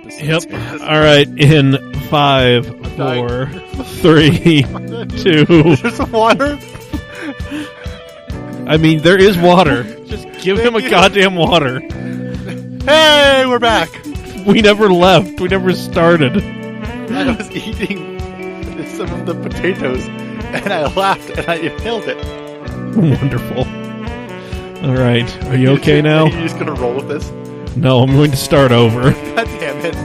Yep. All right. In 5, 4, 3, 2. Is there some water? I mean, there is water. Just give him a goddamn water. Hey, we're back. We never left. We never started. I was eating some of the potatoes, and I laughed, and I inhaled it. Wonderful. All right. Are you okay now? Are you just going to roll with this? No, I'm going to start over. God damn it.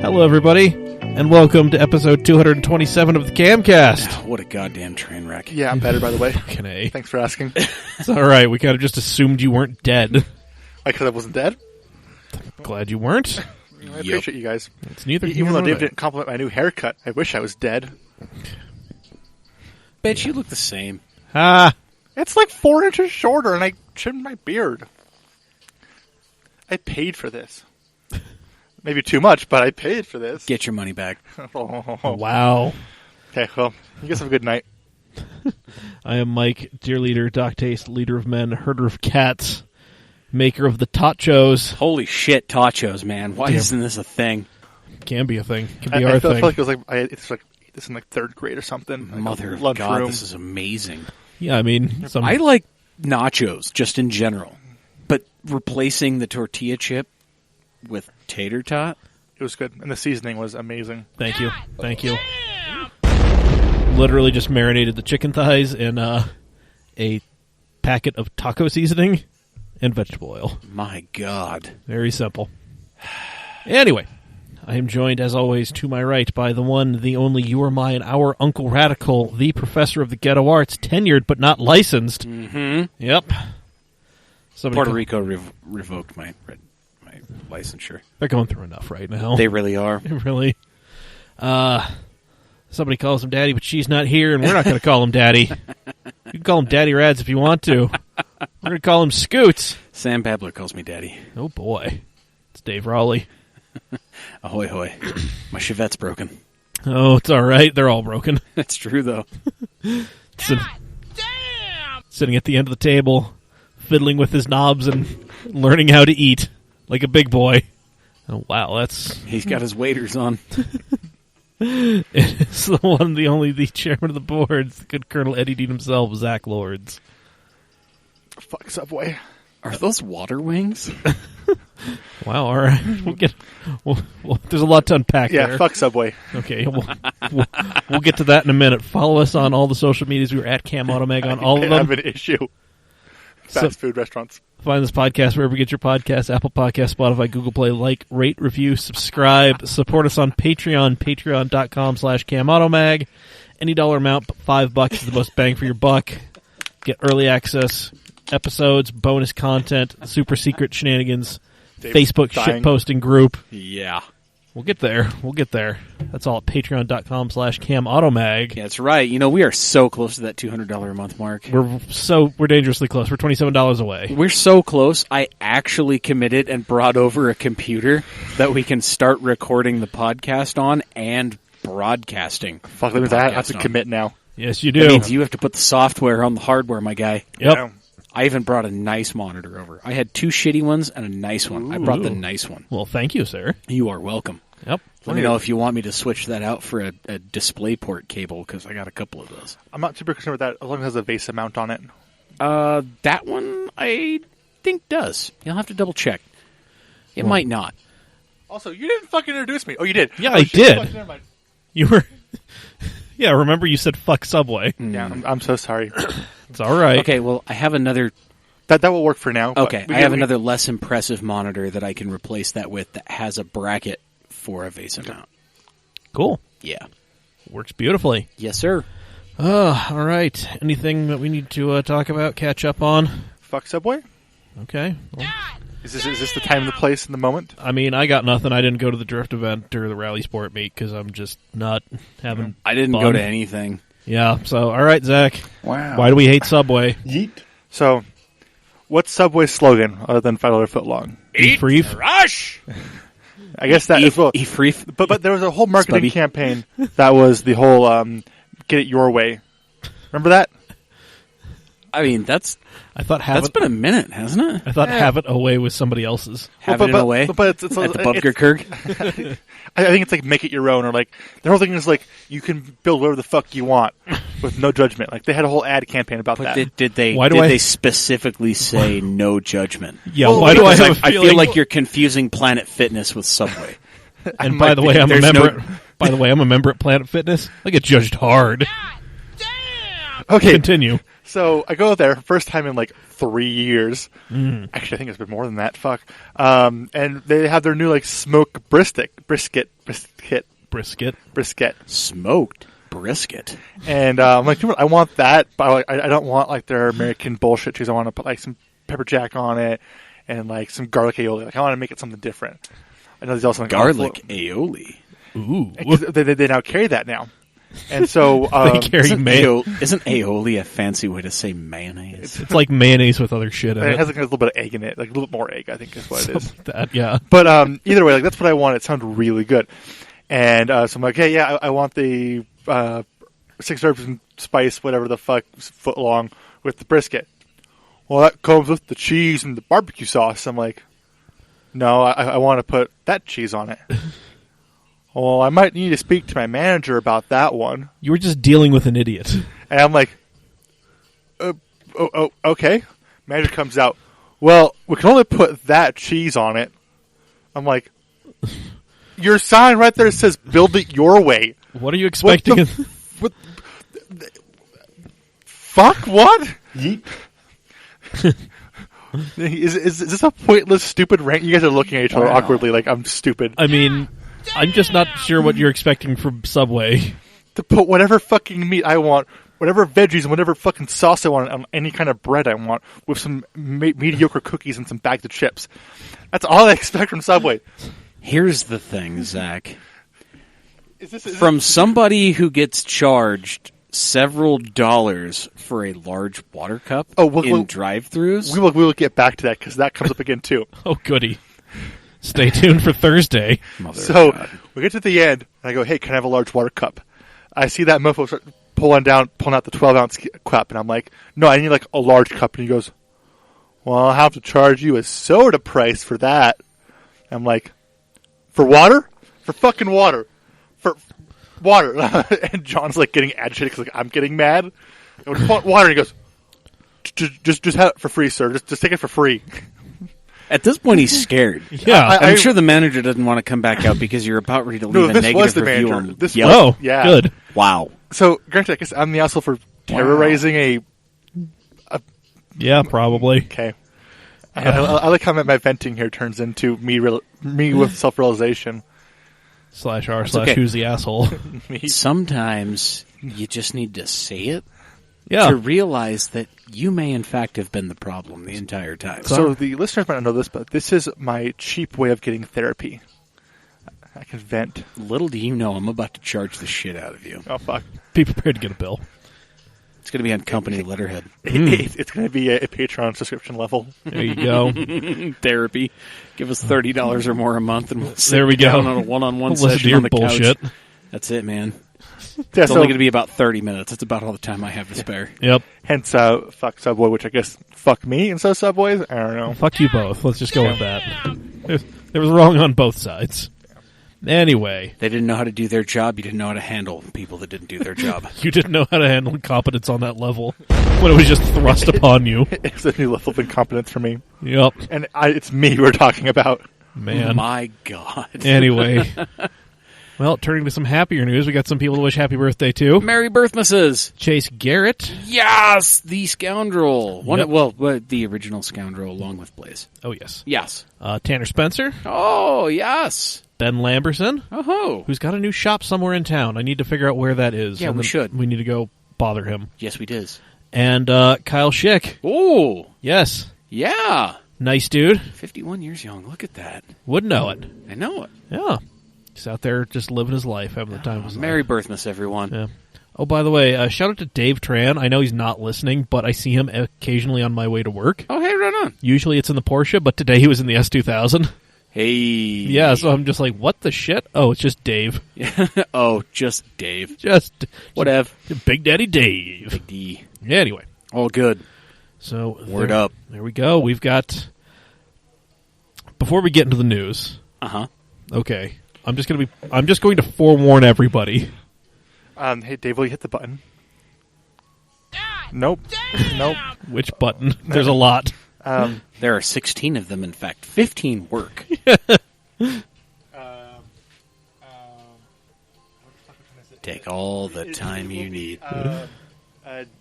Hello, everybody, and welcome to episode 227 of the Camcast. What a goddamn train wreck. Yeah, I'm better, by the way. Fucking A. Thanks for asking. It's all right. We kind of just assumed you weren't dead. Because I wasn't dead? Glad you weren't. I appreciate you guys. It's neither. Even though Dave didn't compliment my new haircut, I wish I was dead. Bet you look the same. Ah. It's like 4 inches shorter, and I trimmed my beard. I paid for this. Maybe too much, but I paid for this. Get your money back. Oh, wow. Okay, well, you guys have a good night. I am Mike, dear leader, Doc Taste, leader of men, herder of cats, maker of the tachos. Holy shit, tachos, man. Why isn't this a thing? Can be a thing. Can be I our feel thing. like it was like I ate this in like 3rd grade or something. Mother like of God, room. this is amazing. Yeah, I mean, I like nachos, just in general. But replacing the tortilla chip with tater tot? It was good, and the seasoning was amazing. Thank you. Thank you. Literally just marinated the chicken thighs in a packet of taco seasoning and vegetable oil. My God. Very simple. Anyway, I am joined, as always, to my right by the one, the only, you are mine, our Uncle Radical, the professor of the ghetto arts, tenured but not licensed. Mm-hmm. Yep. Puerto Rico revoked my licensure. They're going through enough right now. They really are. Really. Somebody calls him Daddy, but she's not here, and we're not going to call him Daddy. You can call him Daddy Rads if you want to. We're going to call him Scoots. Sam Babler calls me Daddy. Oh, boy. It's Dave Rowley. Ahoy, hoy. My Chevette's broken. Oh, it's all right. They're all broken. That's true, though. Sitting at the end of the table, fiddling with his knobs and learning how to eat like a big boy. Oh, wow, that's... He's got his waders on. It's the one, the only, the chairman of the board, the good Colonel Eddie Dean himself, Zack Lords. Fuck Subway. Are those water wings? Wow, all right. There's a lot to unpack Yeah, there. fuck Subway. Okay, we'll get to that in a minute. Follow us on all the social medias. We are at Cam Automag on all of them. I have an issue. Fast food restaurants. Find this podcast wherever you get your podcasts, Apple Podcasts, Spotify, Google Play. Like, rate, review, subscribe. Support us on Patreon, patreon.com/CamAutomag. Any dollar amount, but $5 is the most bang for your buck. Get early access, episodes, bonus content, super secret shenanigans, Dave's Facebook dying. shitposting group. Yeah. We'll get there. That's all at patreon.com/CamAutomag. Yeah, that's right. You know, we are so close to that $200 a month mark. We're dangerously close. We're $27 away. We're so close. I actually committed and brought over a computer that we can start recording the podcast on and broadcasting. Fuck, look at that. I have to commit now. Yes, you That do. means you have to put the software on the hardware, my guy. Yep. Yeah. I even brought a nice monitor over. I had 2 shitty ones and a nice one. I brought the nice one. Well, thank you, sir. You are welcome. Yep. Let me know if you want me to switch that out for a DisplayPort cable, because I got a couple of those. I'm not super concerned with that as long as it has a VESA mount on it. That one, I think, does. You'll have to double check. It might not. Also, you didn't fucking introduce me. Oh, you did. Yeah, Oh, I shit. did. Fuck, never mind. You were... Yeah, remember you said fuck Subway. Yeah, I'm so sorry. It's all right. Okay, well, I have another... That will work for now. Okay, I have another less impressive monitor that I can replace that with that has a bracket for a VESA mount. Cool. Yeah. Works beautifully. Yes, sir. All right. Anything that we need to talk about, catch up on? Fuck Subway? Okay. Well, Is this the time, the place, and the moment? I mean, I got nothing. I didn't go to the drift event or the rally sport meet because I'm just not having I didn't fun. go to anything. Yeah, so, all right, Zach. Wow. Why do we hate Subway? Yeet. So, what's Subway's slogan other than 5 foot long? Eat free. Rush! I guess that as well. Eat free. But there was a whole marketing Spubby. campaign that was the whole get it your way. Remember that? I mean, that's been a minute, hasn't it? I thought have it away was somebody else's. Have it away? But it's at the Bunker Kirk? I think it's like make it your own, or like the whole thing is like you can build whatever the fuck you want with no judgment. Like they had a whole ad campaign about that. Did they specifically say no judgment? Yeah, why do I have a I feeling... feel like you're confusing Planet Fitness with Subway. And by the way, I'm a member at Planet Fitness. I get judged hard. Okay, continue. So I go there first time in like 3 years. Actually, I think it's been more than that. Fuck. And they have their new like smoked brisket, smoked brisket. And I'm like, I want that, but I don't want like their American bullshit cheese. I want to put like some pepper jack on it and like some garlic aioli. Like I want to make it something different. I know there's also like garlic aioli. Ooh, they now carry that now. And so isn't aioli a fancy way to say mayonnaise? It's like mayonnaise with other shit in it. It has like a little bit of egg in it, like a little bit more egg, I think is what it is. Like that, yeah. But either way, like that's what I want. It sounded really good. And so I'm like, hey, yeah, I want the 6 herbs and spice, whatever the fuck, foot long with the brisket. Well, that comes with the cheese and the barbecue sauce. I'm like, no, I want to put that cheese on it. Well, I might need to speak to my manager about that one. You were just dealing with an idiot. And I'm like, okay. Manager comes out. Well, we can only put that cheese on it. I'm like, your sign right there says build it your way. What are you expecting? Fuck, what? Is this a pointless, stupid rant? You guys are looking at each other awkwardly like I'm stupid. I mean... I'm just not sure what you're expecting from Subway. To put whatever fucking meat I want, whatever veggies and whatever fucking sauce I want on any kind of bread I want, with some mediocre cookies and some bags of chips. That's all I expect from Subway. Here's the thing, Zach. From somebody who gets charged several dollars for a large water cup in drive-thrus. We will get back to that because that comes up again too. Oh, goody. Stay tuned for Thursday. So we get to the end, and I go, hey, can I have a large water cup? I see that mofo start pulling out the 12-ounce cup, and I'm like, no, I need like a large cup. And he goes, well, I'll have to charge you a soda price for that. I'm like, for water? For fucking water. For water. And John's like getting agitated because like, I'm getting mad. I want water, and he goes, just have it for free, sir. Just take it for free. At this point, he's scared. Yeah, I'm sure the manager doesn't want to come back out because you're about ready to leave a negative review on Yelp. Yeah. Good. Wow. So, granted, I guess I'm the asshole for terrorizing a... Yeah, probably. Okay. I like how my venting here turns into me with self-realization. /r/who's the asshole. Sometimes you just need to say it. Yeah. To realize that you may, in fact, have been the problem the entire time. So the listeners might not know this, but this is my cheap way of getting therapy. I can vent. Little do you know, I'm about to charge the shit out of you. Oh, fuck. Be prepared to get a bill. It's going to be on company letterhead. It's going to be a Patreon subscription level. There you go. Therapy. Give us $30 or more a month, and we'll sit there we down go. on a one-on-one Listen session to your on the bullshit. couch. That's it, man. Yeah, it's only going to be about 30 minutes. That's about all the time I have to spare. Yep. Hence, fuck Subway, which I guess fuck me instead of Subways. I don't know. Fuck you both. Let's just go with that. There was wrong on both sides. Anyway. They didn't know how to do their job. You didn't know how to handle people that didn't do their job. You didn't know how to handle incompetence on that level when it was just thrust upon you. It's a new level of incompetence for me. Yep. And it's me we're talking about. Man. My God. Anyway. Well, turning to some happier news, we got some people to wish happy birthday to. Merry Birthmasses! Chase Garrett. Yes! The scoundrel. Yep. Well, the original scoundrel along with Blaze. Oh, yes. Yes. Tanner Spencer. Oh, yes. Ben Lamberson. Oh. Who's got a new shop somewhere in town. I need to figure out where that is. Yeah, we should. We need to go bother him. Yes, we did. And Kyle Schick. Oh. Yes. Yeah. Nice dude. 51 years young. Look at that. Would know it. I know it. Yeah. He's out there just living his life, having the time of his life. Merry Birthmas, everyone. Yeah. Oh, by the way, shout out to Dave Tran. I know he's not listening, but I see him occasionally on my way to work. Oh, hey, right on. Usually it's in the Porsche, but today he was in the S2000. Hey. Yeah, so I'm just like, what the shit? Oh, it's just Dave. Oh, just Dave. Just whatever. Big Daddy Dave. Big D. Yeah, anyway. All good. So Word up. There we go. We've got. Before we get into the news. Okay. I'm just going to forewarn everybody. Hey, Dave, will you hit the button? Nope. Nope. Which button? There's a lot. There are 16 of them, in fact. 15 work. Take all the time you need.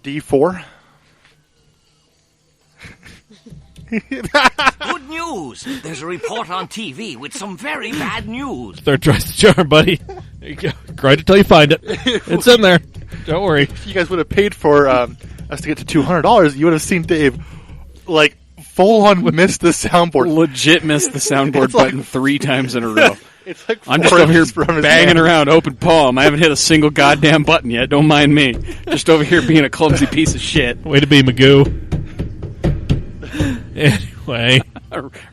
D4. Good news! There's a report on TV with some very bad news. Third tries the charm, buddy. There you go. Grind it till you find it. It's in there. Don't worry. If you guys would have paid for us to get to $200, you would have seen Dave, like, full-on miss the soundboard. Legit missed the soundboard button 3 times in a row. It's like I'm just over here banging around, open palm. I haven't hit a single goddamn button yet. Don't mind me. Just over here being a clumsy piece of shit. Way to be, Magoo. Anyway.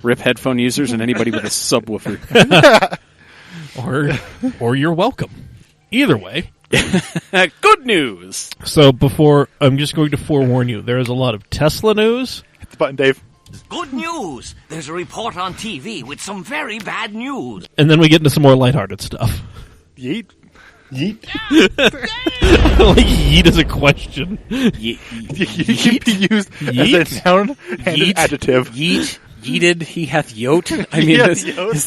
Rip headphone users and anybody with a subwoofer. or you're welcome. Either way. Good news. So I'm just going to forewarn you, there is a lot of Tesla news. Hit the button, Dave. Good news! There's a report on TV with some very bad news. And then we get into some more lighthearted stuff. Yeet. Yeet. Like yeet is a question. Yeet can be used as a noun and an adjective. Yeet. Yeeted. He hath yote. I mean, is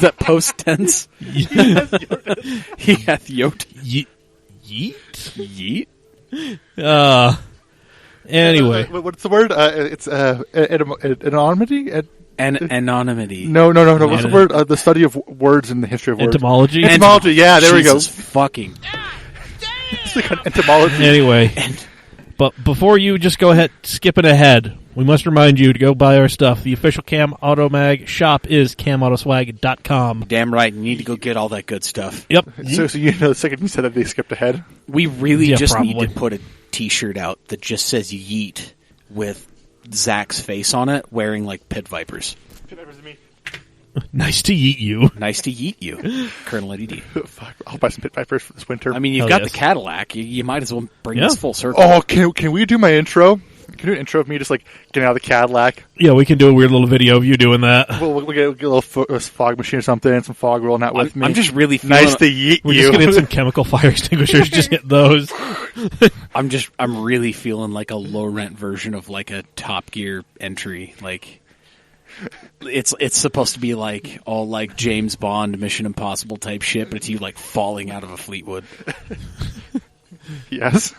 that post tense? He hath yote. Yeet. Yeet. Anyway, what's the word? It's anonymity. Anonymity. No. What's the word? The study of words in the history of words. Etymology. Etymology. Yeah, there we go. Fucking. It's like an etymology. Anyway, but before you just go ahead skipping ahead, we must remind you to go buy our stuff. The official Cam Auto Mag shop is CamAutoswag.com. Damn right. You need to go get all that good stuff. Yep. So you know, the second you said that, they skipped ahead. We really need probably. to put a T-shirt out that just says "Yeet" with Zack's face on it, wearing like pit vipers. Pit vipers to me. Nice to yeet you. Nice to yeet you, Colonel Eddie D. Fuck, I'll buy some pit vipers for this winter. I mean, you've got the Cadillac. You might as well bring this full circle. Oh, can we do my intro? Can you do an intro of me just like getting out of the Cadillac? Yeah, we can do a weird little video of you doing that. We'll get a little fog machine or something, some fog rolling out with me. I'm just really feeling nice to yeet We're you. just going to get some chemical fire extinguishers. Just hit those. I'm really feeling like a low rent version of like a Top Gear entry. Like it's supposed to be like all like James Bond, Mission Impossible type shit, but it's you like falling out of a Fleetwood. Yes.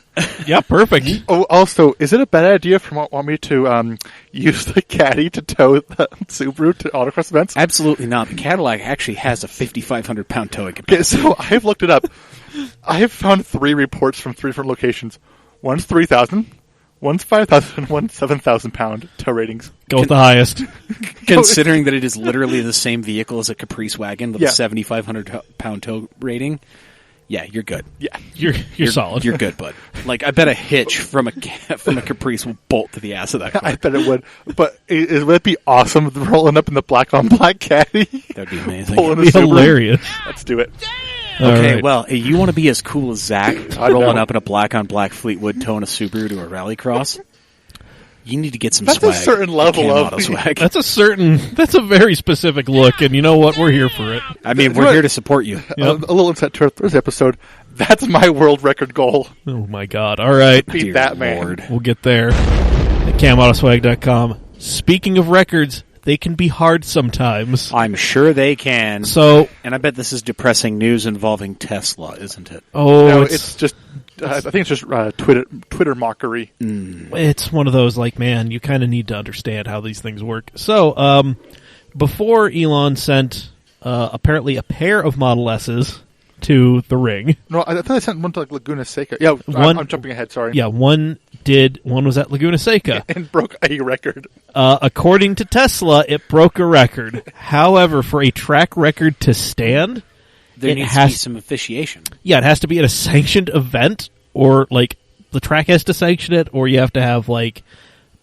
Yeah, perfect. Oh, also, is it a bad idea for want me to use the caddy to tow the Subaru to autocross events? Absolutely not. The Cadillac actually has a 5,500 pound towing capacity. Okay, so I've looked it up. I have found 3 reports from 3 different locations. One's 3,000, one's 5,000, one's 7,000 pound tow ratings. Go with the highest. Considering that it is literally the same vehicle as a Caprice wagon with a 7,500 pound tow rating. Yeah, you're good. Yeah, you're solid. You're good, bud. Like, I bet a hitch from a Caprice will bolt to the ass of that car. I bet it would. But would it be awesome rolling up in the black on black caddy? That'd be amazing. That'd be hilarious. Let's do it. Okay, right. well, hey, you want to be as cool as Zack rolling up in a black on black Fleetwood towing a Subaru to a rallycross? You need to get some That's swag. That's a certain level of swag. That's a very specific look, and you know what? We're here for it. I mean, we're here to support you. Yep. A little insight to our Thursday episode. That's my world record goal. Oh my God! All right, beat that man. Lord. We'll get there at CamAutoswag.com. Speaking of records, they can be hard sometimes. I'm sure they can. So, and I bet this is depressing news involving Tesla, isn't it? Oh, no, it's just. I think it's just Twitter mockery. It's one of those, like, man, you kind of need to understand how these things work. So, before Elon sent apparently a pair of Model S's to the ring. No, I thought I sent one to like Laguna Seca. Yeah, I'm jumping ahead. Sorry. Yeah, one was at Laguna Seca and broke a record. According to Tesla, it broke a record. However, for a track record to stand, there needs to be some officiation. Yeah, it has to be at a sanctioned event, or like the track has to sanction it, or you have to have like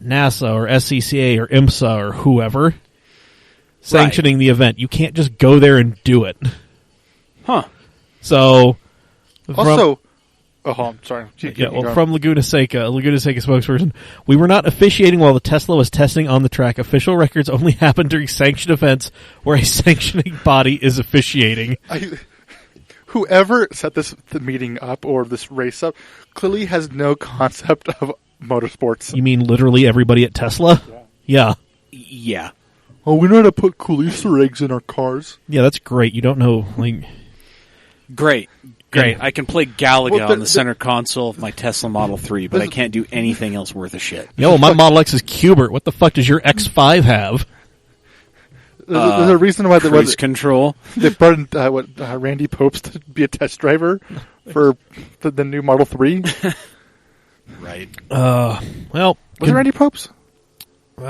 NASA or SCCA or IMSA or whoever sanctioning the event. You can't just go there and do it. Huh. So, also, Oh, I'm sorry. Yeah, well, from Laguna Seca, a Laguna Seca spokesperson, we were not officiating while the Tesla was testing on the track. Official records only happen during sanctioned events where a sanctioning body is officiating. Whoever set the meeting up or this race up clearly has no concept of motorsports. You mean literally everybody at Tesla? Yeah. Yeah. Oh, we know how to put cool Easter eggs in our cars. Yeah, that's great. You don't know, like... Great. Yeah. I can play Galaga Well, on the center console of my Tesla Model 3, but I can't do anything else worth a shit. Yo, my Model X is Cubert. What the fuck does your X5 have? There's a reason why Cruise control. they brought in Randy Popes to be a test driver for the new Model 3. Right. Well... Was it Randy Popes? It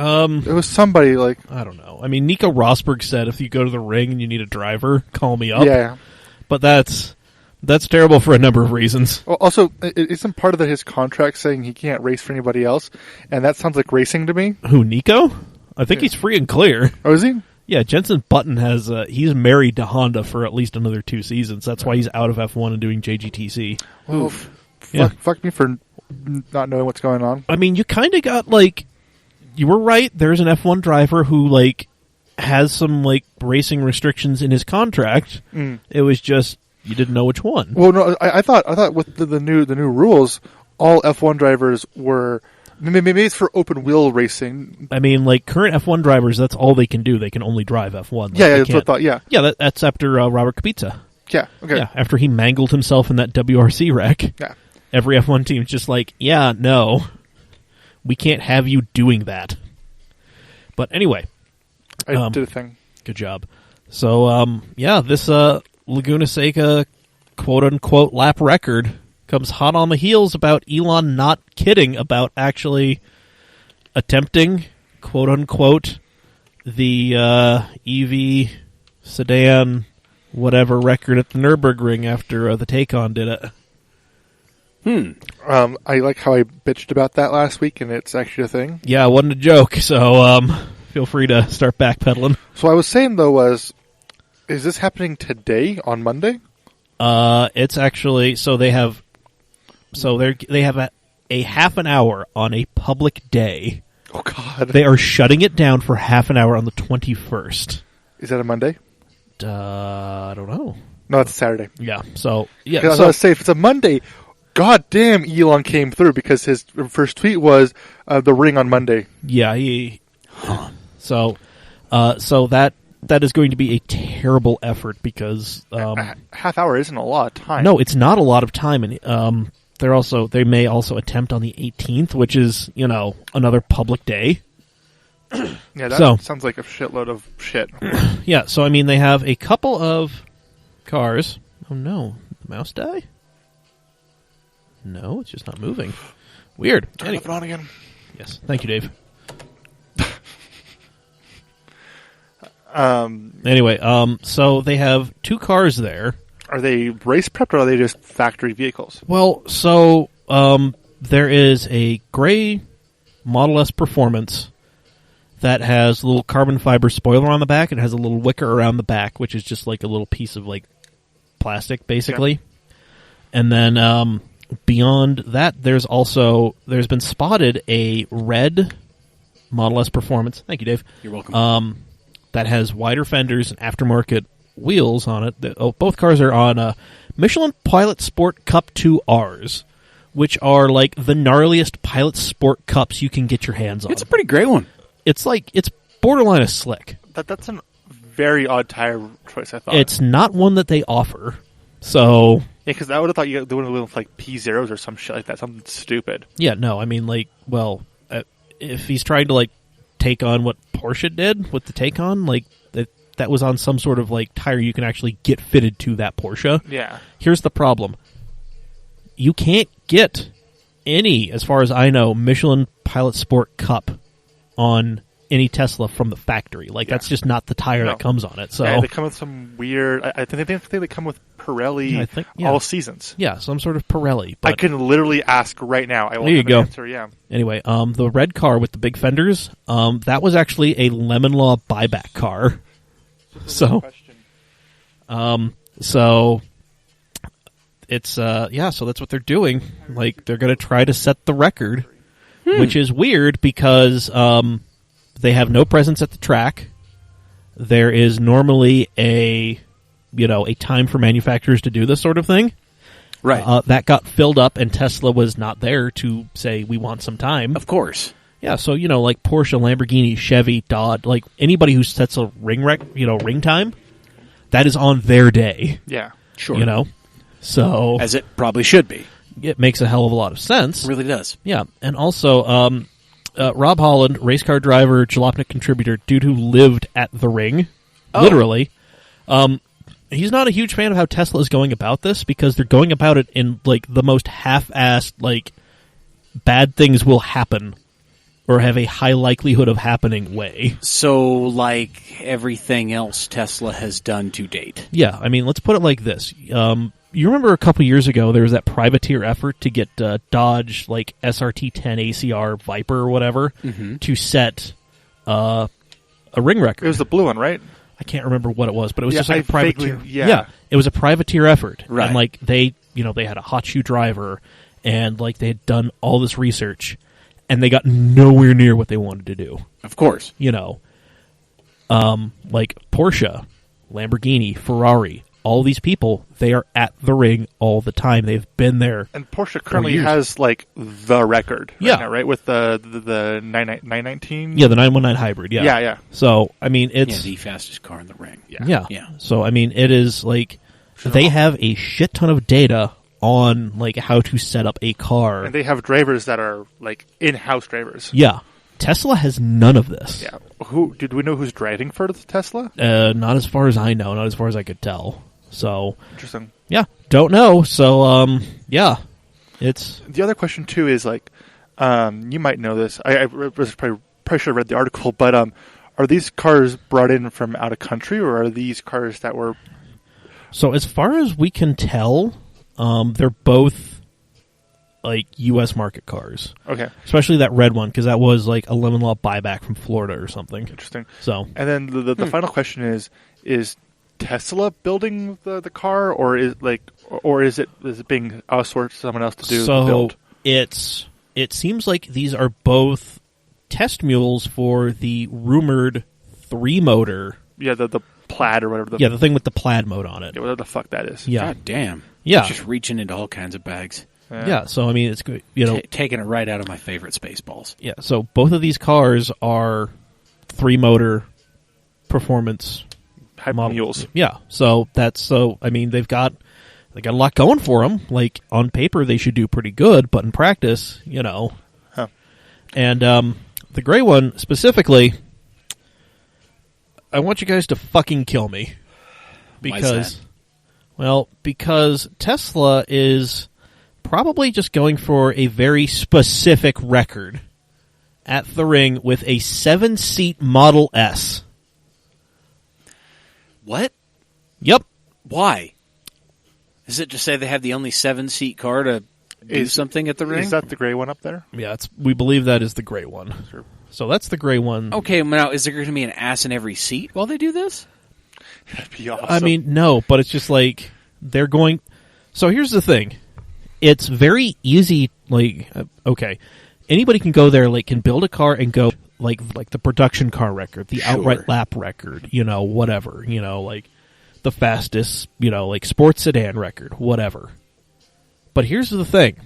was somebody like... I don't know. I mean, Nico Rosberg said if you go to the ring and you need a driver, call me up. Yeah. But that's terrible for a number of reasons. Well, also, isn't part of his contract saying he can't race for anybody else? And that sounds like racing to me. Who, Nico? I think he's free and clear. Oh, is he? Yeah, Jensen Button has, he's married to Honda for at least another 2 seasons. That's why he's out of F1 and doing JGTC. Oof. Yeah. Fuck me for not knowing what's going on. I mean, you kind of got, like, you were right. There's an F1 driver who, like, has some, like, racing restrictions in his contract. It was just, you didn't know which one. Well, no, I thought with the new rules, all F1 drivers were... Maybe it's for open wheel racing. I mean, like, current F1 drivers, that's all they can do. They can only drive F1. Like, Yeah, that's what I thought, yeah. Yeah, that's after Robert Kubica. Yeah, okay. Yeah, after he mangled himself in that WRC wreck. Yeah. Every F1 team's just like, yeah, no. We can't have you doing that. But anyway. I did a thing. Good job. So, yeah, this Laguna Seca quote-unquote lap record comes hot on the heels about Elon not kidding about actually attempting, quote-unquote, the EV sedan whatever record at the Nürburgring after the Taycan did it. I like how I bitched about that last week, and it's actually a thing. Yeah, it wasn't a joke, so feel free to start backpedaling. So I was saying, though, is this happening today, on Monday? It's actually, they have a half an hour on a public day. Oh, God. They are shutting it down for half an hour on the 21st. Is that a Monday? I don't know. No, it's a Saturday. Yeah, so... yeah. I was going to say, if it's a Monday, god damn Elon came through, because his first tweet was the ring on Monday. Yeah, So that is going to be a terrible effort, because... a half hour isn't a lot of time. No, it's not a lot of time, and they may also attempt on the 18th, which is, another public day. Yeah, that sounds like a shitload of shit. Yeah, so I mean, they have a couple of cars. Oh no, the mouse die? No, it's just not moving. Weird. Turn it on again. Yes, thank you, Dave. Anyway, so they have 2 cars there. Are they race prepped, or are they just factory vehicles? Well, so there is a gray Model S Performance that has a little carbon fiber spoiler on the back. It has a little wicker around the back, which is just like a little piece of like plastic, basically. Yeah. And then beyond that, there's been spotted a red Model S Performance. Thank you, Dave. You're welcome. That has wider fenders and aftermarket wheels on it. Both cars are on Michelin Pilot Sport Cup 2Rs, which are like the gnarliest Pilot Sport Cups you can get your hands on. It's a pretty great one. It's borderline a slick. That's a very odd tire choice, I thought. It's not one that they offer. So... yeah, because I would have thought they would have went with like P0s or some shit like that, something stupid. Yeah, no, I mean, if he's trying to like take on what Porsche did with the Taycan, like that was on some sort of like tire you can actually get fitted to that Porsche. Yeah. Here's the problem. You can't get any, as far as I know, Michelin Pilot Sport Cup on any Tesla from the factory. Like, that's just not the tire that comes on it. So yeah, they come with some weird... I think they come with Pirelli all seasons. Yeah, some sort of Pirelli. But I can literally ask right now. I will there you go. Answer, yeah. Anyway, the red car with the big fenders, that was actually a Lemon Law buyback car. So it's so that's what they're doing. Like, they're going to try to set the record, which is weird because they have no presence at the track. There is normally a time for manufacturers to do this sort of thing. Right. That got filled up, and Tesla was not there to say, we want some time. Of course. Yeah, so, like Porsche, Lamborghini, Chevy, Dodge, like anybody who sets a ring time, that is on their day. Yeah. Sure. So as it probably should be. It makes a hell of a lot of sense. It really does. Yeah, and also, Rob Holland, race car driver, Jalopnik contributor, dude who lived at the ring, literally. He's not a huge fan of how Tesla is going about this because they're going about it in like the most half-assed, like bad things will happen or have a high likelihood of happening way. So, like everything else Tesla has done to date. Yeah, I mean, let's put it like this. You remember a couple years ago there was that privateer effort to get Dodge, like SRT-10 ACR Viper or whatever, to set a ring record. It was the blue one, right? I can't remember what it was, but it was Yeah, just like a privateer. vaguely- It was a privateer effort. Right. And like they had a hot shoe driver and like they had done all this research and they got nowhere near what they wanted to do. Of course. Like Porsche, Lamborghini, Ferrari, all these people, they are at the ring all the time. They've been there. And Porsche currently years. has like the record. Yeah. Right now, right? With the 919. Yeah, the 919 hybrid. Yeah. Yeah. So, I mean, it's... the fastest car in the ring. Yeah. Yeah. So, I mean, it is like... They have a shit ton of data on like how to set up a car. And they have drivers that are like in-house drivers. Yeah. Tesla has none of this. Yeah. Did we know who's driving for the Tesla? Not as far as I know, not as far as I could tell. So, Interesting. yeah, don't know. So, yeah, it's... The other question too is like, you might know this. I probably should have read the article, but are these cars brought in from out of country, or are these cars that were? So as far as we can tell, they're both like U.S. market cars. Okay. Especially that red one, because that was like a lemon law buyback from Florida or something. Interesting. So, and then the final question is Tesla building the car, or is it being outsourced to someone else to do the build? It seems like these are both test mules for the rumored 3-motor. Yeah, the Plaid or whatever. The thing with the Plaid mode on it. Yeah, whatever the fuck that is. Yeah. God damn. Yeah. Just reaching into all kinds of bags. Yeah, so I mean, it's good. Taking it right out of my favorite Spaceballs. Yeah, so both of these cars are 3-motor performance Hype model. mules. Yeah, I mean, they got a lot going for them. Like on paper, they should do pretty good, but in practice, Huh. And the gray one specifically, I want you guys to fucking kill me Why is that? Because Tesla is probably just going for a very specific record at the ring with a 7-seat Model S. What? Yep. Why? Is it to say they have the only 7-seat car to do something at the ring? Is that the gray one up there? Yeah, we believe that is the gray one. Sure. So that's the gray one. Okay, now is there going to be an ass in every seat while they do this? That'd be awesome. I mean, no, but it's just like they're going. So here's the thing: it's very easy. Like, okay, anybody can go there. Like, can build a car and go like the production car record, the outright lap record. Whatever. Like the fastest. Like sports sedan record, whatever. But here's the thing: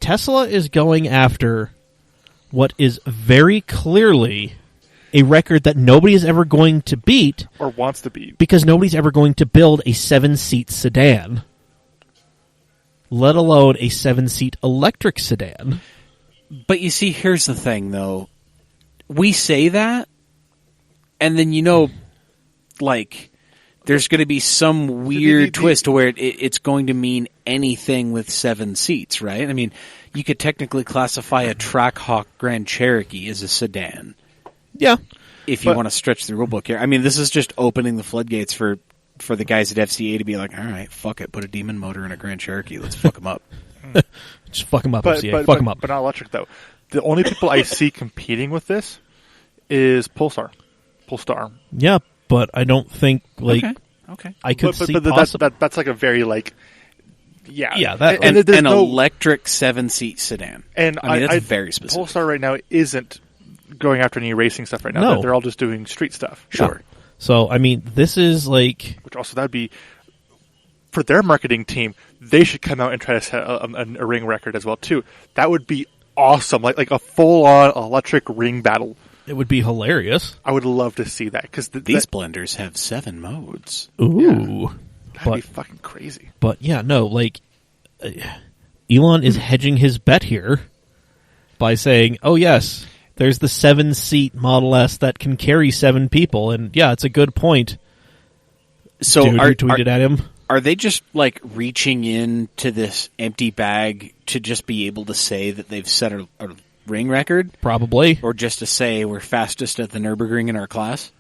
Tesla is going after what is very clearly a record that nobody is ever going to beat, or wants to be, because nobody's ever going to build a 7-seat sedan, let alone a 7-seat electric sedan. But you see, here's the thing, though. We say that, and then like, there's going to be some weird twist where it's going to mean anything with 7 seats, right? I mean, you could technically classify a Trackhawk Grand Cherokee as a sedan. Yeah. If you want to stretch the rulebook here. I mean, this is just opening the floodgates for the guys at FCA to be like, all right, fuck it, put a demon motor in a Grand Cherokee, let's fuck them up. Just fuck them up, but, FCA. but, fuck but, them up. But not electric, though. The only people I see competing with this is Polestar. Yeah, but I don't think, like, Okay. I could see that's like a very, like, Yeah, that- and An there's no electric 7-seat sedan. And I mean, that's very specific. Polestar right now isn't going after any racing stuff right now. No. They're all just doing street stuff. Sure. So, I mean, this is like... Which also, that'd be... For their marketing team, they should come out and try to set a ring record as well, too. That would be awesome. Like a full-on electric ring battle. It would be hilarious. I would love to see that. Because These blenders have 7 modes. Ooh. that'd be fucking crazy. But yeah, no, like Elon is hedging his bet here by saying, "Oh yes, there's the 7-seat Model S that can carry 7 people," and yeah, it's a good point. So Dude, who tweeted at him? Are they just like reaching into this empty bag to just be able to say that they've set a ring record, Probably. or just to say we're fastest at the Nürburgring in our class?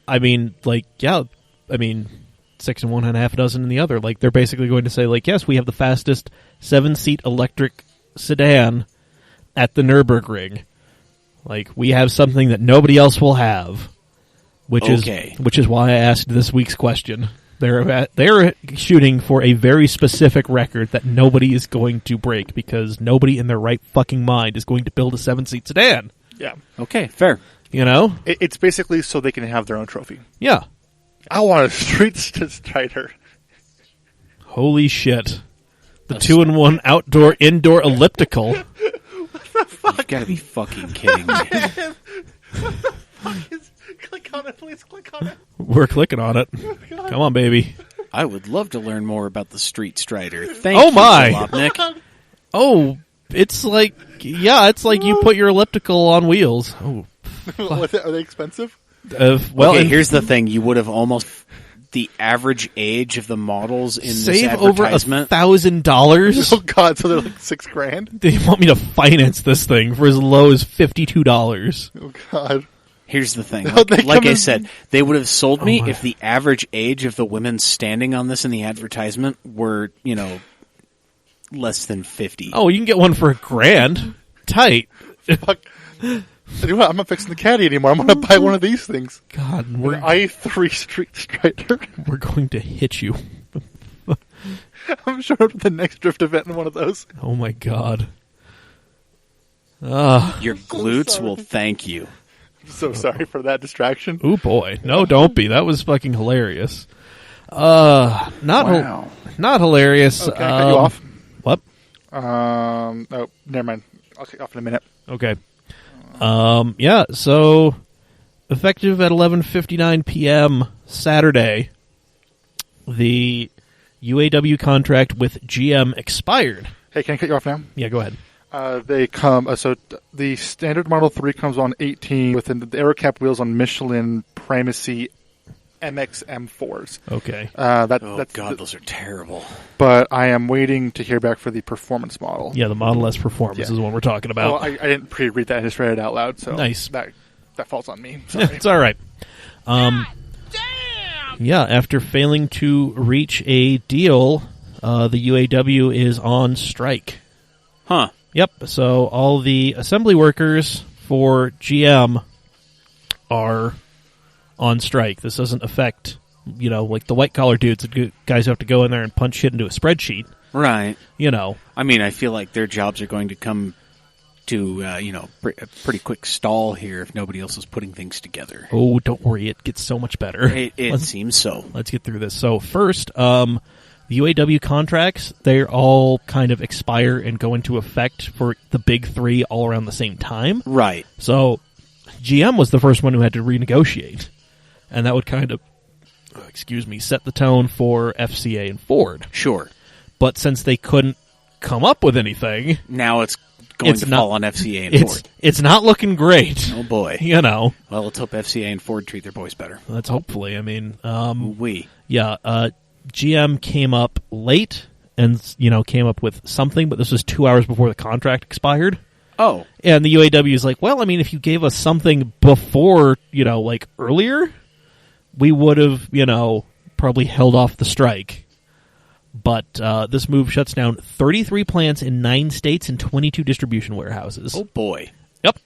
I mean, like, yeah, I mean, 6 in one and a half a dozen in the other. Like, they're basically going to say, like, yes, we have the fastest 7-seat electric sedan at the Nürburgring. Like, we have something that nobody else will have, which is why I asked this week's question. They're shooting for a very specific record that nobody is going to break because nobody in their right fucking mind is going to build a 7-seat sedan. Yeah. Okay, fair. You know? It's basically so they can have their own trophy. Yeah. I want a street strider. Holy shit. The 2-in-1 outdoor-indoor elliptical. You've got to be fucking kidding me. Click on it, please. Click on it. We're clicking on it. Come on, baby. I would love to learn more about the Street Strider. Thank Oh you, my. Zalopnik. Oh, it's like, yeah, it's like you put your elliptical on wheels. Oh, Are they expensive? well, Okay, and here's the thing. You would have almost... The average age of the models in this save over advertisement... $1,000. Oh God! So they're like $6,000. They want me to finance this thing for as low as $52. Oh God! Here's the thing. No, they Like come I in- said, they would have sold me my. if the average age of the women standing on this in the advertisement were, less than 50. Oh, you can get one for $1,000. Tight. Fuck. You know what? I'm not fixing the caddy anymore. I'm going to buy one of these things. God, An we're i3 Street Strider. going to hit you. I'm showing up to the next drift event in one of those. Oh my God. Your glutes will thank you. I'm so sorry for that distraction. Oh boy. No, don't be. That was fucking hilarious. Not hilarious. Oh, can I cut you off? What? Oh, never mind. I'll cut you off in a minute. Okay. Yeah, so effective at 11:59 p.m. Saturday, the UAW contract with GM expired. Hey, can I cut you off now? Yeah, go ahead. They come. The standard Model 3 comes on 18 with the Aerocap wheels on Michelin Primacy MX M4s. Okay. That's those are terrible. But I am waiting to hear back for the performance model. Yeah, the Model S Performance is what we're talking about. Well, I didn't pre-read that. I just read it out loud. So Nice. That falls on me. Sorry. It's all right. Yeah, after failing to reach a deal, the UAW is on strike. Huh. Yep. So all the assembly workers for GM are on strike. This doesn't affect, like the white collar dudes, the guys who have to go in there and punch shit into a spreadsheet. Right. I mean, I feel like their jobs are going to come to, a pretty quick stall here if nobody else is putting things together. Oh, don't worry. It gets so much better. It seems so. Let's get through this. So first, the UAW contracts, they all kind of expire and go into effect for the big three all around the same time. Right. So GM was the first one who had to renegotiate. And that would kind of, set the tone for FCA and Ford. Sure. But since they couldn't come up with anything... Now it's going to fall on FCA and Ford. It's not looking great. Oh, boy. Well, let's hope FCA and Ford treat their boys better. Let's hopefully. I mean... Yeah, GM came up late and, came up with something, but this was 2 hours before the contract expired. Oh. And the UAW is like, well, I mean, if you gave us something before, earlier, we would have, probably held off the strike. But this move shuts down 33 plants in 9 states and 22 distribution warehouses. Oh, boy. Yep.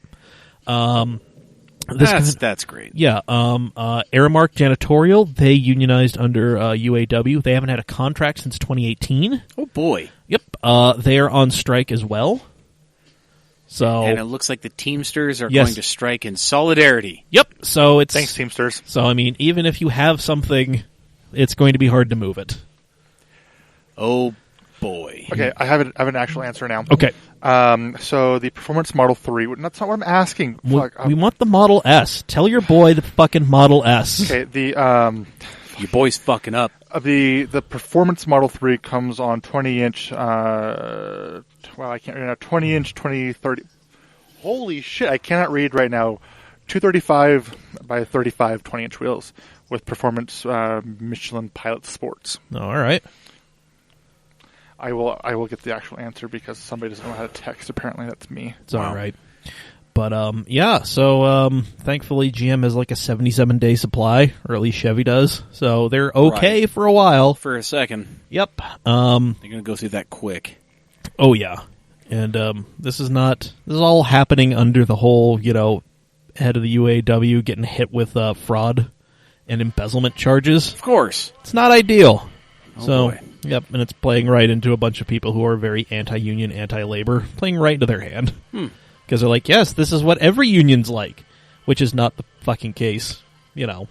That's great. Yeah, Aramark Janitorial, they unionized under UAW. They haven't had a contract since 2018. Oh, boy. Yep, they are on strike as well. So, And it looks like the Teamsters are Yes. going to strike in solidarity. yep, so it's... Thanks, Teamsters. So, I mean, even if you have something, it's going to be hard to move it. Oh, boy. Okay, I have an actual answer now. Okay, So the Performance Model 3, that's not what I'm asking. Fuck, we want the Model S. Tell your boy the fucking Model S. okay, Your boy's fucking up. the Performance Model 3 comes on 20-inch, I can't read now, 20-inch, 2030. Holy shit, I cannot read right now. 235 by 35 20-inch wheels with Performance Michelin Pilot Sports. All right. I will get the actual answer because somebody doesn't know how to text. Apparently, that's me. It's all right. But, yeah, so thankfully GM has like a 77-day supply, or at least Chevy does. So they're okay Right. for a while. For a second. Yep. They're going to go through that quick. Oh, yeah. And this is all happening under the whole, head of the UAW getting hit with fraud and embezzlement charges. Of course. It's not ideal. Oh, So, boy. yep, and it's playing right into a bunch of people who are very anti-union, anti-labor, playing right into their hand. Because they're like, yes, this is what every union's like, which is not the fucking case,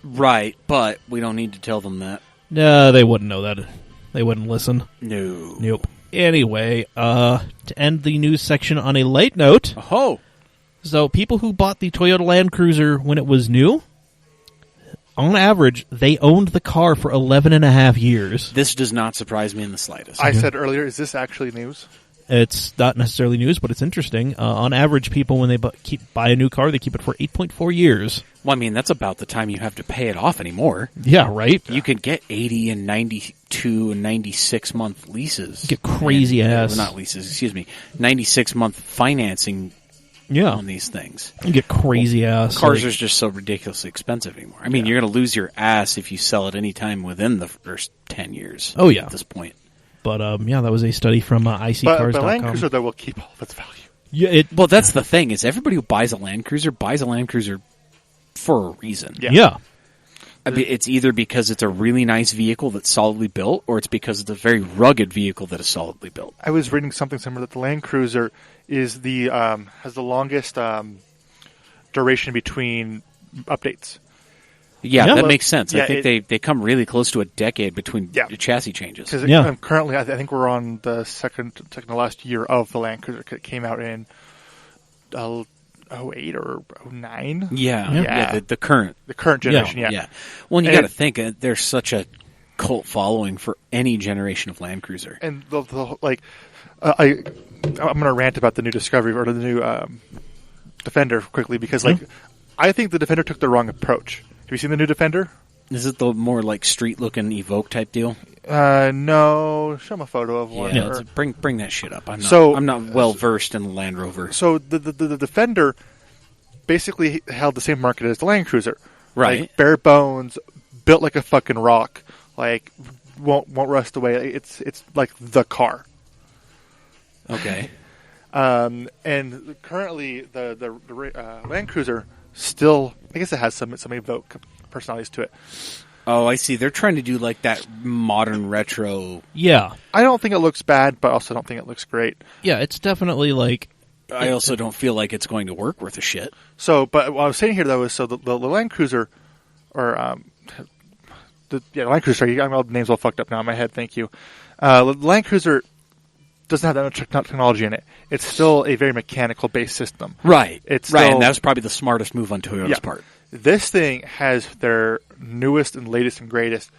Right, but we don't need to tell them that. No, they wouldn't know that. They wouldn't listen. No. Nope. Anyway, to end the news section on a light note, Oh. so people who bought the Toyota Land Cruiser when it was new, on average, they owned the car for 11 and a half years. This does not surprise me in the slightest. I said earlier, is this actually news? It's not necessarily news, but it's interesting. On average, people, when they buy a new car, they keep it for 8.4 years. Well, I mean, that's about the time you have to pay it off anymore. Yeah, right? You could get 80 and 92 and 96-month leases. Get crazy ass. Not leases, excuse me. 96-month financing Yeah. on these things. You get crazy ass. Cars like- are just so ridiculously expensive anymore. I mean, you're going to lose your ass if you sell it any time within the first 10 years. Oh, yeah. At this point. But, yeah, that was a study from But iCars.com. Land Cruiser, though, will keep all of its value. Yeah, Well, that's the thing, is everybody who buys a Land Cruiser buys a Land Cruiser for a reason. yeah. I mean, it's either because it's a really nice vehicle that's solidly built, or it's because it's a very rugged vehicle that is solidly built. I was reading something similar that the Land Cruiser is has the longest duration between updates. Yeah, Yeah. that makes sense. Yeah, I think they come really close to a decade between Yeah. chassis changes. Because Yeah. currently, I think we're on the second to last year of the Land Cruiser. It came out in 08 or 09. Yeah, Yeah. the current. The current generation, yeah. Yeah. Well, and you And got to think there's such a cult following for any generation of Land Cruiser. And I'm going to rant about the new Discovery or the new Defender quickly because, I think the Defender took the wrong approach. Have you seen the new Defender? Is it the more like street-looking Evoque type deal? No. Show them a photo of one. Yeah, or- bring that shit up. I'm not well versed in the Land Rover. So the Defender basically held the same market as the Land Cruiser, Right. Like, bare bones, built like a fucking rock, like won't rust away. It's like the car. Okay. And currently the Land Cruiser still, I guess it has some Evoque personalities to it. Oh, I see. They're trying to do like that modern retro. Yeah. I don't think it looks bad, but also don't think it looks great. Yeah, it's definitely like... I also don't feel like it's going to work worth a shit. So, but what I was saying here though is, so the Land Cruiser, or the Land Cruiser. Sorry, I'm all the names all fucked up now in my head. Thank you. The Land Cruiser doesn't have that much technology in it. It's still a very mechanical based system. Right. It's right, still- and that was probably the smartest move on Toyota's part. This thing has their newest and latest and greatest.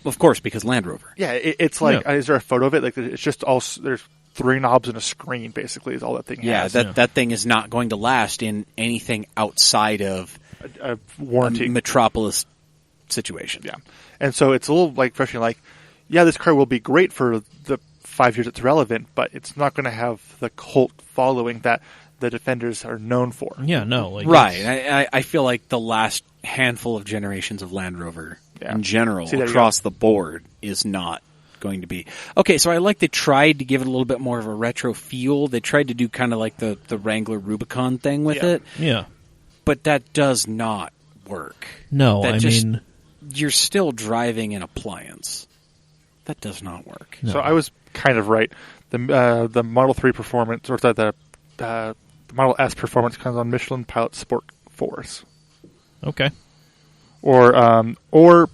Of course, because Land Rover. Yeah, it's like, Yeah. is there a photo of it? Like, it's just all, there's 3 knobs and a screen, basically, is all that thing Yeah, has. that thing is not going to last in anything outside of A a warranty. Metropolis situation. Yeah. And so it's a little like frustrating, like, yeah, this car will be great for the 5 years it's relevant, but it's not going to have the cult following that the Defenders are known for. Yeah, no. Like Right. I feel like the last handful of generations of Land Rover Yeah. in general See, there you across the board is not going to be. Okay, so I like they tried to give it a little bit more of a retro feel. They tried to do kind of like the Wrangler Rubicon thing with Yeah. it. Yeah. But that does not work. No, That I just- mean, You're still driving an appliance. That does not work. No. So I was kind of right. The Model 3 performance, or the Model S performance, comes on Michelin Pilot Sport 4s, okay. or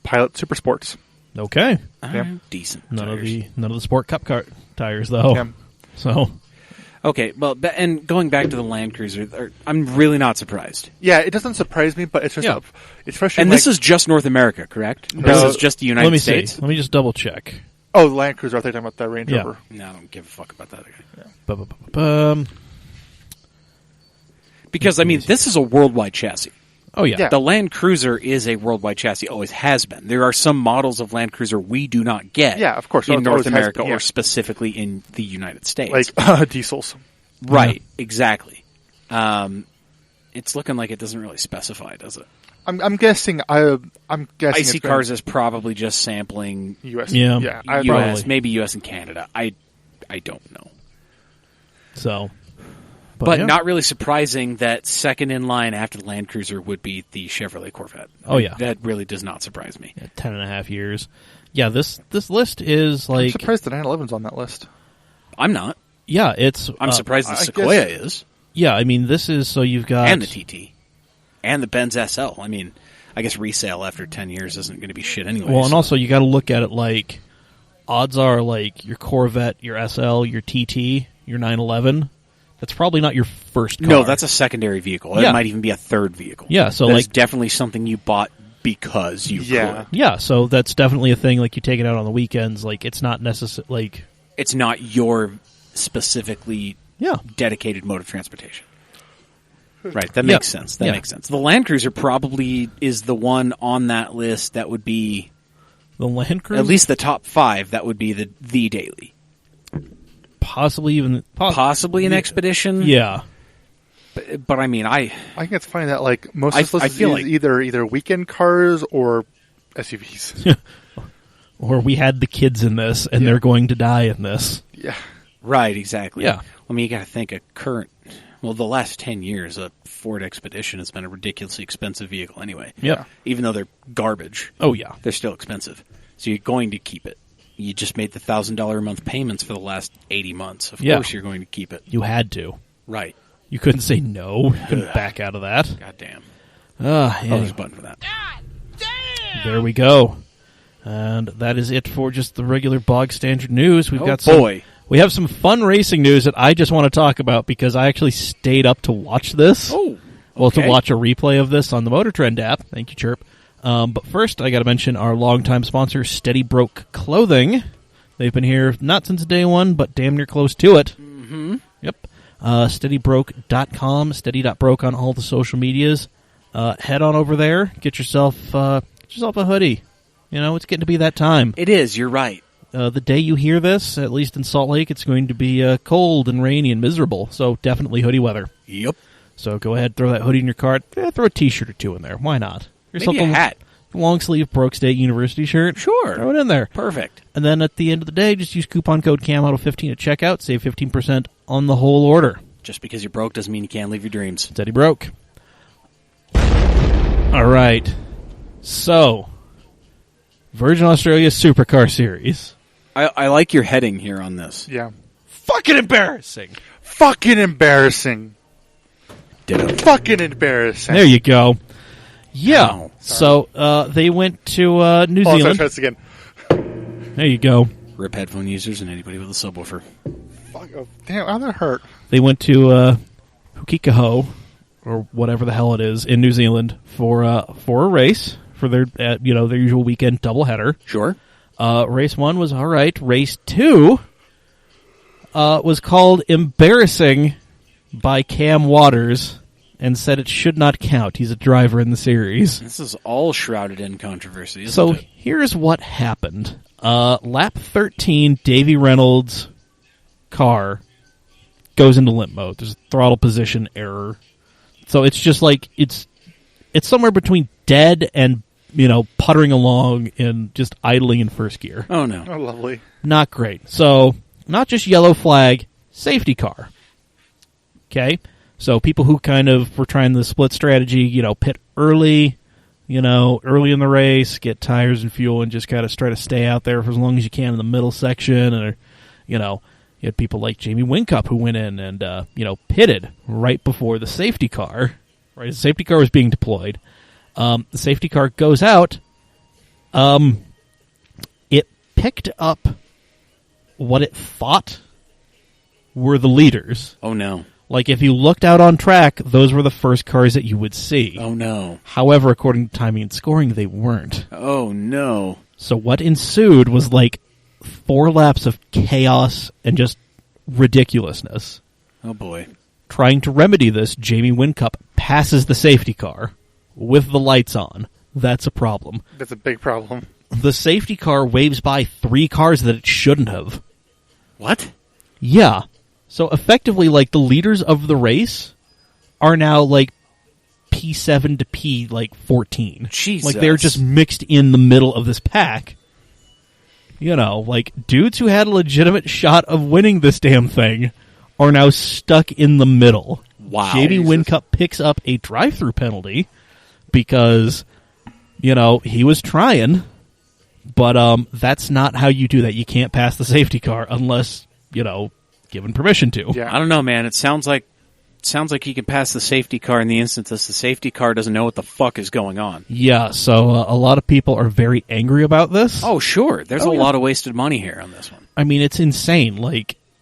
Pilot Super Sports. Okay. Yeah. Decent. None tires. of the sport cup car tires, though. Yeah. So, Okay, well, and going back to the Land Cruiser, I'm really not surprised. Yeah, it doesn't surprise me, but it's just Yeah. it's frustrating. And this is just North America, correct? No. This is just the United let me States? see. Let me just double check. the Land Cruiser. I think I'm talking about the Range Yeah. Rover. No, I don't give a fuck about that. Okay. Bu-bu-bu-bu-bum. Because, I mean, this is a worldwide chassis. Oh, yeah. Yeah. The Land Cruiser is a worldwide chassis, always has been. There are some models of Land Cruiser we do not get Yeah, of course. in It North always has America been, yeah. or specifically in the United States. Like diesels. Right, exactly. It's looking like it doesn't really specify, does it? I'm guessing. I'm guessing. IC it's Cars is probably just sampling U.S. Yeah. Yeah. US, Probably. maybe US and Canada. I don't know. So. But yeah. not really surprising that second in line after the Land Cruiser would be the Chevrolet Corvette. Oh, yeah. That really does not surprise me. 10.5 years. Yeah, this list is I'm like. surprised the 911's on that list. I'm not. Yeah, it's. I'm surprised the I Sequoia guess- is. Yeah, I mean, this is. So you've got. And the TT. And the Benz SL. I mean, I guess resale after 10 years isn't going to be shit anyway. Well, and so- also you got to look at it like. Odds are like your Corvette, your SL, your TT, your 911. That's probably not your first car. No, that's a secondary vehicle. Yeah. It might even be a third vehicle. Yeah, so That's like. definitely something you bought because you Yeah. could. Yeah, so that's definitely a thing. Like you take it out on the weekends. Like it's not necessary. Like It's not your specifically yeah, dedicated mode of transportation. Right, that Yeah. makes sense. That Yeah. makes sense. The Land Cruiser probably is the one on that list that would be the Land Cruiser, at least the top 5. That would be the daily, possibly even possibly an Expedition. Yeah, but I mean, I think it's funny that like most of this I list feel is like- either weekend cars or SUVs. or we had the kids in this, and they're going to die in this. Yeah. right, exactly. Yeah. I mean, you got to think the last 10 years, a Ford Expedition has been a ridiculously expensive vehicle anyway. Yep. Even though they're garbage, Oh yeah. they're still expensive. So you're going to keep it. You just made the $1,000 a month payments for the last 80 months. Of Yeah. course you're going to keep it. You had to. Right. You couldn't say no. You couldn't back out of that. God damn. Ah, Oh, anyway, there's a button for that. there we go. And that is it for just the regular bog standard news. We've Oh, got some. boy. We have some fun racing news that I just want to talk about because I actually stayed up to watch this. Oh. Well, okay. to watch a replay of this on the Motor Trend app. Thank you, Chirp. But first, I got to mention our longtime sponsor, Steady Broke Clothing. They've been here not since day one, but damn near close to it. Mm-hmm. Yep. SteadyBroke.com, steady.broke on all the social medias. Head on over there, get yourself a hoodie. You know, it's getting to be that time. It is. You're right. The day you hear this, at least in Salt Lake, it's going to be cold and rainy and miserable. So definitely hoodie weather. Yep. So go ahead, throw that hoodie in your cart. Throw a T-shirt or two in there. Why not? Maybe a hat. Long sleeve Broke State University shirt. Sure. Throw it in there. Perfect. And then at the end of the day, just use coupon code CAMAUTO15 at checkout. Save 15% on the whole order. Just because you're broke doesn't mean you can't live your dreams. Steady Broke. All right. So, Virgin Australia Supercar Series. I like your heading here on this. Yeah. Fucking embarrassing. Fucking embarrassing. Ditto. Fucking embarrassing. There you go. Yeah. Ow. So, they went to New Oh, sorry, Zealand. try this again. There you go. Rip headphone users and anybody with a subwoofer. Fuck, oh, damn, how that hurt. They went to Hukikaho, or whatever the hell it is, in New Zealand for a race for their their usual weekend doubleheader. Sure. Race 1 was all right. Race 2 was called embarrassing by Cam Waters and said it should not count. He's a driver in the series. This is all shrouded in controversy, isn't So it? here's what happened. Lap 13, Davey Reynolds' car goes into limp mode. There's a throttle position error. So it's just like it's somewhere between dead and puttering along and just idling in first gear. Oh, no. Oh, lovely. Not great. So not just yellow flag, safety car. Okay? So people who kind of were trying the split strategy, pit early, early in the race, get tires and fuel, and just kind of try to stay out there for as long as you can in the middle section. And, you had people like Jamie Whincup who went in and, pitted right before the safety car. Right, the safety car was being deployed. The safety car goes out. It picked up what it thought were the leaders. Oh, no. Like, if you looked out on track, those were the first cars that you would see. Oh, no. However, according to timing and scoring, they weren't. Oh, no. So what ensued was, 4 laps of chaos and just ridiculousness. Oh, boy. Trying to remedy this, Jamie Whincup passes the safety car with the lights on. That's a problem. That's a big problem. The safety car waves by 3 cars that it shouldn't have. What? Yeah. So effectively, the leaders of the race are now, P7 to P14. Jesus. They're just mixed in the middle of this pack. Dudes who had a legitimate shot of winning this damn thing are now stuck in the middle. Wow. Jamie Whincup picks up a drive-through penalty because, he was trying, but that's not how you do that. You can't pass the safety car unless, given permission to. Yeah. I don't know, man. It sounds like he can pass the safety car in the instance that the safety car doesn't know what the fuck is going on. Yeah, so a lot of people are very angry about this. Oh, sure. There's a lot of wasted money here on this one. I mean, it's insane.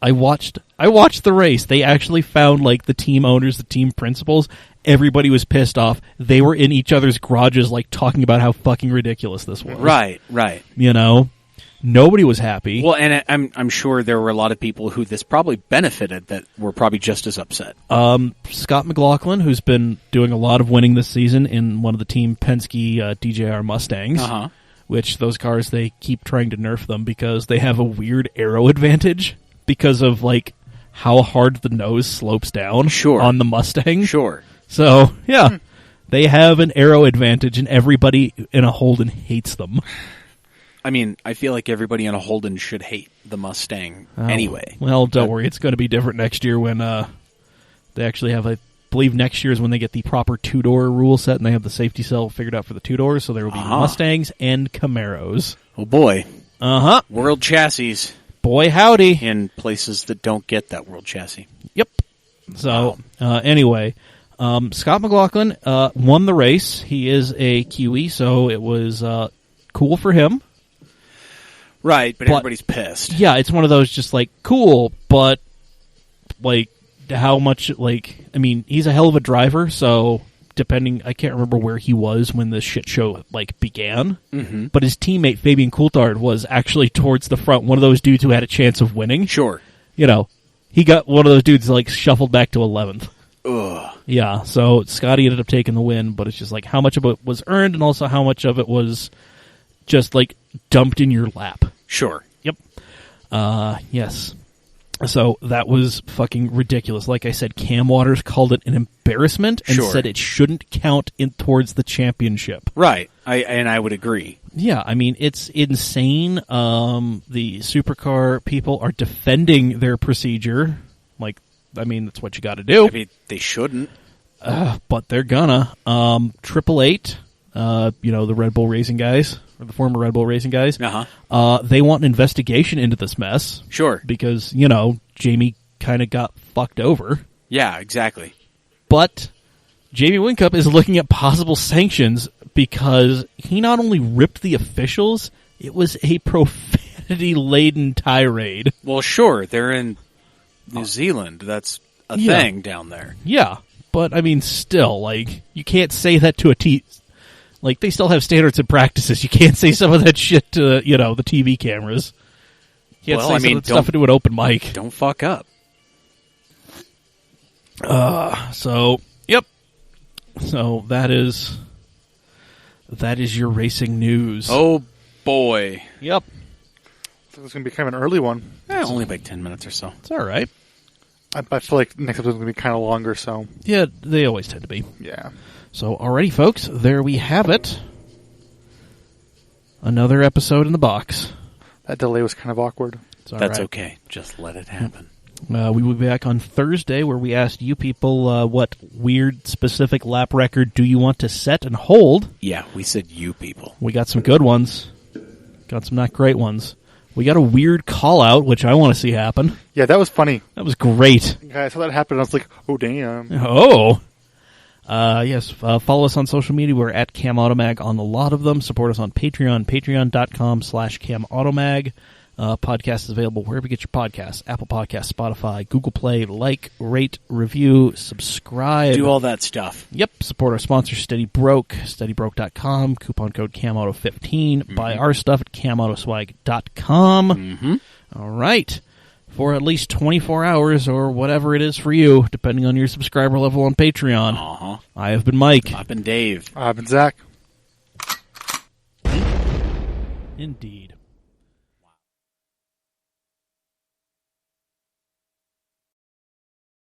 I watched the race. They actually found, the team owners, the team principals. Everybody was pissed off. They were in each other's garages, talking about how fucking ridiculous this was. Right. Nobody was happy. Well, and I'm sure there were a lot of people who this probably benefited that were probably just as upset. Scott McLaughlin, who's been doing a lot of winning this season in one of the Team Penske DJR Mustangs, which those cars, they keep trying to nerf them because they have a weird aero advantage because of, how hard the nose slopes down on the Mustang. Sure. So, yeah, they have an aero advantage, and everybody in a Holden hates them. I mean, I feel like everybody in a Holden should hate the Mustang anyway. Well, don't worry. It's going to be different next year when they actually have, I believe next year is when they get the proper 2-door rule set, and they have the safety cell figured out for the 2 doors, so there will be Mustangs and Camaros. Oh, boy. Uh-huh. World chassis. Boy, howdy. In places that don't get that world chassis. Yep. So, anyway, Scott McLaughlin won the race. He is a Kiwi, so it was cool for him. Right, but everybody's pissed. Yeah, it's one of those just cool, but how much I mean, he's a hell of a driver, so depending, I can't remember where he was when this shit show began, but his teammate Fabian Coulthard was actually towards the front, one of those dudes who had a chance of winning. Sure. He got one of those dudes shuffled back to 11th. Ugh. Yeah, so Scotty ended up taking the win, but it's just how much of it was earned and also how much of it was just dumped in your lap. Sure. Yep. Yes. So that was fucking ridiculous. Like I said, Cam Waters called it an embarrassment and said it shouldn't count towards the championship. Right. I would agree. Yeah, I mean, it's insane. The supercar people are defending their procedure. That's what you got to do. I mean, they shouldn't. But they're gonna. 888, the Red Bull Racing guys, or the former Red Bull Racing guys, they want an investigation into this mess. Sure. Because, Jamie kind of got fucked over. Yeah, exactly. But Jamie Whincup is looking at possible sanctions because he not only ripped the officials, it was a profanity-laden tirade. Well, sure, they're in New Zealand. That's a thing down there. Yeah, but, I mean, still, you can't say that to a they still have standards and practices. You can't say some of that shit to, the TV cameras. You can't say some of that stuff into an open mic. Don't fuck up. So, yep. So, that is your racing news. Oh, boy. Yep. So it's going to be kind of an early one. Only 10 minutes or so. It's all right. I feel like next episode is going to be kind of longer, so. Yeah, they always tend to be. Yeah. So, alrighty, folks, there we have it. Another episode in the box. That delay was kind of awkward. It's all That's right. okay. Just let it happen. We will be back on Thursday, where we asked you people what weird, specific lap record do you want to set and hold. Yeah, we said you people. We got some good ones. Got some not great ones. We got a weird call-out, which I want to see happen. Yeah, that was funny. That was great. Yeah, I saw that happen, and I was like, oh, damn. Oh. Yes, follow us on social media. We're at CamAutomag on a lot of them. Support us on Patreon, patreon.com/CamAutomag. Podcast is available wherever you get your podcasts. Apple Podcasts, Spotify, Google Play. Like, rate, review, subscribe. Do all that stuff. Yep. Support our sponsor, SteadyBroke, SteadyBroke.com. Coupon code CamAuto15. Buy our stuff at CamAutoSwag.com. All right. For at least 24 hours or whatever it is for you, depending on your subscriber level on Patreon. I have been Mike. I've been Dave. I've been Zach. Indeed.